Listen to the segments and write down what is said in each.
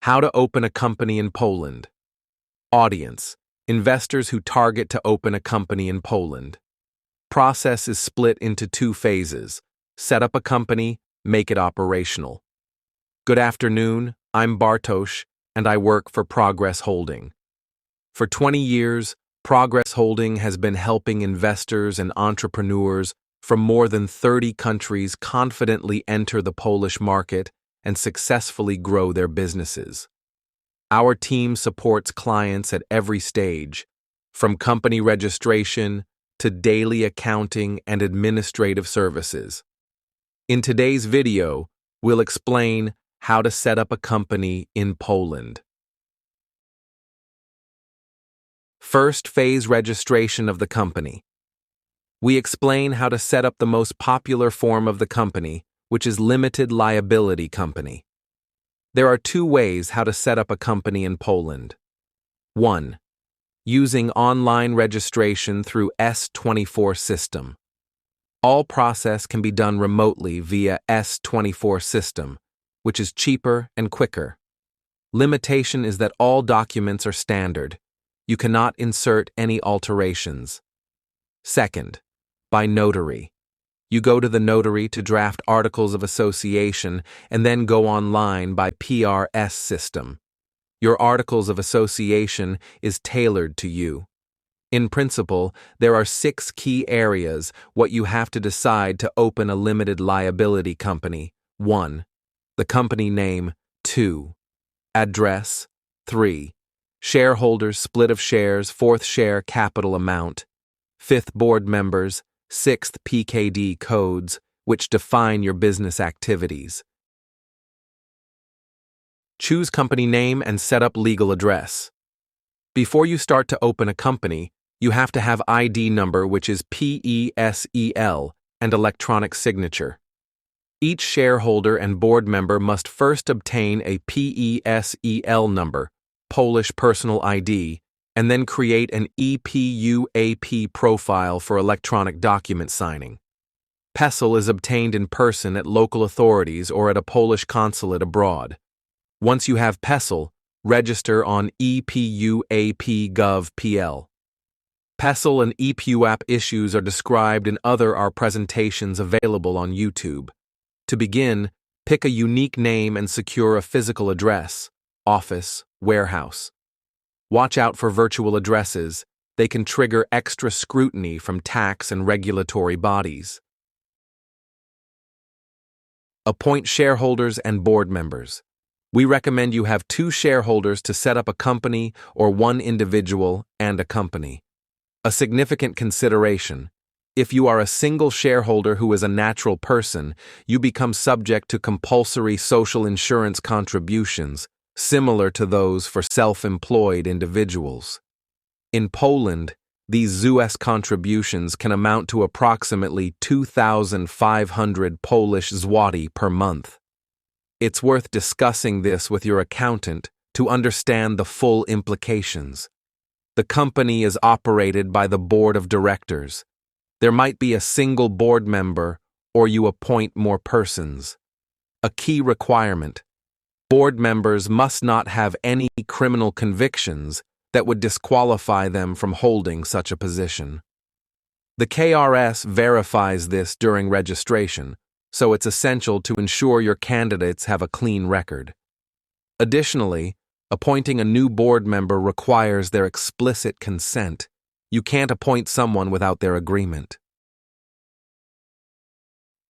How to open a company in Poland. Audience: investors who target to open a company in Poland. Process is split into two phases: set up a company, make it operational. Good afternoon, I'm Bartosz, and I work for Progress Holding. For 20 years, Progress Holding has been helping investors and entrepreneurs from more than 30 countries confidently enter the Polish market and successfully grow their businesses. Our team supports clients at every stage, from company registration to daily accounting and administrative services. In today's video, we'll explain how to set up a company in Poland. First phase: registration of the company. We explain how to set up the most popular form of the company, which is limited liability company. There are two ways how to set up a company in Poland. 1. Using online registration through S24 system. All process can be done remotely via S24 system, which is cheaper and quicker. Limitation is that all documents are standard. You cannot insert any alterations. Second, by notary. You go to the notary to draft articles of association and then go online by PRS system. Your articles of association is tailored to you. In principle, there are 6 key areas what you have to decide to open a limited liability company. 1. The company name. 2. Address. 3. Shareholders, split of shares. 4th, share capital amount. 5th, board members. 6th, PKD codes, which define your business activities. Choose company name and set up legal address. Before you start to open a company, you have to have ID number, which is PESEL, and electronic signature. Each shareholder and board member must first obtain a PESEL number, Polish personal ID, and then create an ePUAP profile for electronic document signing. PESEL is obtained in person at local authorities or at a Polish consulate abroad. Once you have PESEL, register on ePUAP.gov.pl. PESEL and ePUAP issues are described in our presentations available on YouTube. To begin, pick a unique name and secure a physical address, office, warehouse. Watch out for virtual addresses. They can trigger extra scrutiny from tax and regulatory bodies. Appoint shareholders and board members. We recommend you have 2 shareholders to set up a company or 1 individual and a company. A significant consideration: if you are a single shareholder who is a natural person, you become subject to compulsory social insurance contributions, similar to those for self-employed individuals. In Poland, these ZUS contributions can amount to approximately 2,500 Polish zloty per month. It's worth discussing this with your accountant to understand the full implications. The company is operated by the board of directors. There might be a single board member, or you appoint more persons. A key requirement: board members must not have any criminal convictions that would disqualify them from holding such a position. The KRS verifies this during registration, so it's essential to ensure your candidates have a clean record. Additionally, appointing a new board member requires their explicit consent. You can't appoint someone without their agreement.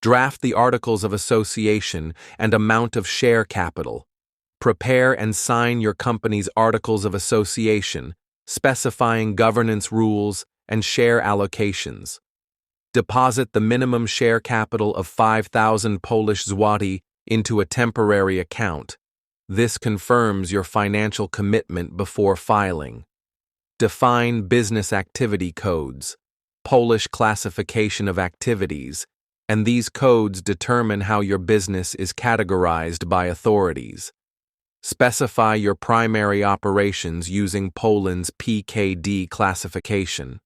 Draft the articles of association and amount of share capital. Prepare and sign your company's articles of association, specifying governance rules and share allocations. Deposit the minimum share capital of 5,000 Polish zloty into a temporary account. This confirms your financial commitment before filing. Define business activity codes, Polish classification of activities, and these codes determine how your business is categorized by authorities. Specify your primary operations using Poland's PKD classification.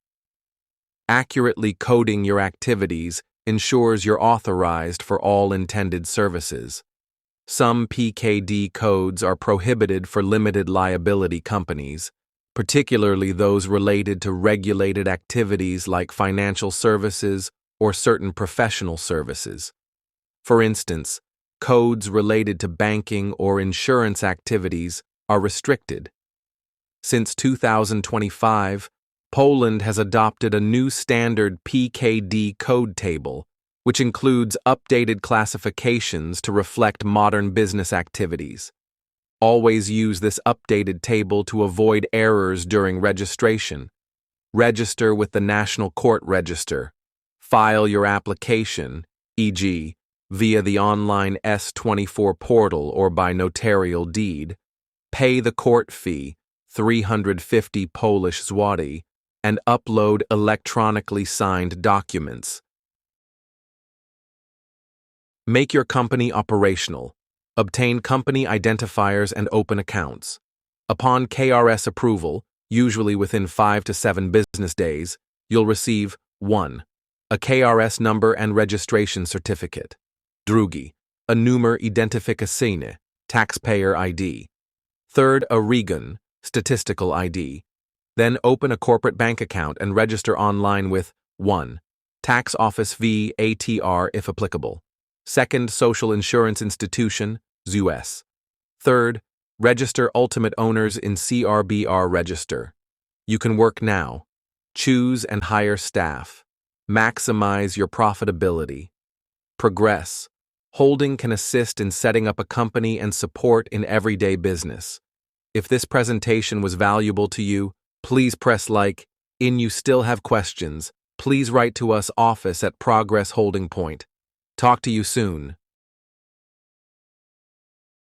Accurately coding your activities ensures you're authorized for all intended services. Some PKD codes are prohibited for limited liability companies, particularly those related to regulated activities like financial services or certain professional services. For instance, codes related to banking or insurance activities are restricted. Since 2025, Poland has adopted a new standard PKD code table, which includes updated classifications to reflect modern business activities. Always use this updated table to avoid errors during registration. Register with the National Court Register. File your application, e.g., via the online S24 portal or by notarial deed. Pay the court fee, 350 Polish zloty, and upload electronically signed documents. Make your company operational. Obtain company identifiers and open accounts. Upon KRS approval, usually within 5 to 7 business days, you'll receive 1. A KRS number and registration certificate. Drugi, a numer identyfikacyjny, taxpayer ID. Third, a REGON, statistical ID. Then open a corporate bank account and register online with 1. Tax office VAT-R if applicable. Second, social insurance institution, ZUS. Third, register ultimate owners in CRBR register. You can work now. Choose and hire staff. Maximize your profitability. Progress. Holding can assist in setting up a company and support in everyday business. If this presentation was valuable to you, please press like. If you still have questions, please write to us office at Progress Holding Point. Talk to you soon.